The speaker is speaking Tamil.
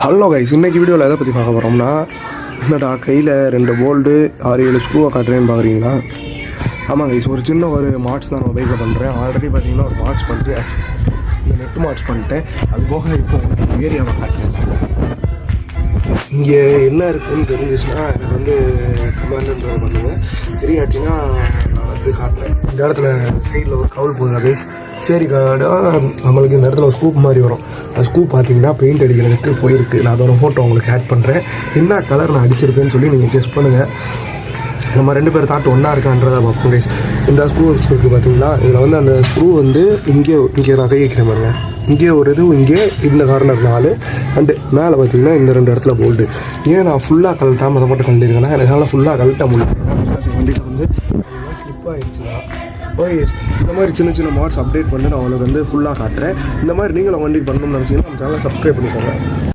ஹலோ கைஸ், இன்றைக்கி வீடியோவில் எதை பற்றி பார்க்க போகிறோம்னா, என்னடா கையில் 2 போல்டு 6-7 ஸ்க்ரூவை காட்டுறேன்னு பார்க்குறீங்களா? ஆமாம் கைஸ், ஒரு சின்ன மார்ட்ஸ் தான் நான் பைக்கில் பண்ணுறேன். ஆல்ரெடி பார்த்தீங்கன்னா ஒரு மார்ட்ஸ் பண்ணிட்டு இந்த நெட்டு மார்ட்ஸ் பண்ணிட்டேன். அது போக இப்போ ஏரியாவை காட்டுறேன். இங்கே என்ன இருக்குதுன்னு தெரிஞ்சிச்சுன்னா எனக்கு கமெண்ட்ன்றதை பண்ணுவேன். தெரியாட்டினா நான் காட்டுறேன். இந்த இடத்துல சைடில் ஒரு கவுல் போகுது கைஸ். சரி நம்மளுக்கு இந்த இடத்துல ஒரு ஸ்கூப் மாதிரி வரும். அந்த ஸ்கூப் பார்த்தீங்கன்னா பெயிண்ட் அடிக்கிறதுக்கு போயிருக்கு. நான் அதோட ஃபோட்டோ உங்களுக்கு ஆட் பண்ணுறேன். என்ன கலர் நான் அடிச்சிருக்கேன்னு சொல்லி நீங்கள் கெஸ் பண்ணுங்கள். நம்ம 2 பேர் தாட்டு ஒன்றா இருக்கான்றதை பார்ப்போம் கைஸ். இந்த ஸ்க்ரூ இருக்குது பார்த்தீங்களா? இதில் அந்த ஸ்க்ரூ இங்கே நான் கை வைக்கிறேன் பாருங்க. இங்கே ஒரு இங்கே இந்த கார்னர் 4 அண்டு மேலே பார்த்தீங்கன்னா இந்த 2 இடத்துல போல்டு. ஏன் நான் ஃபுல்லாக கழட்டாமல் அதை மட்டும் கழட்டிருக்கேன்னா எனக்கு ஃபுல்லாக கழட்ட முடியும். வண்டியில் ஸ்லிப் ஆகிடுச்சுன்னா இந்த மாதிரி சின்ன சின்ன மாட்ஸ் அப்டேட் பண்ணி நான் உங்களுக்கு ஃபுல்லாக காட்டுறேன். இந்த மாதிரி நீங்களும் வண்டிக்கு பண்ணணும்னு நினச்சிங்கன்னா நம்ம சேனலை சப்ஸ்கிரைப் பண்ணிக்கோங்க.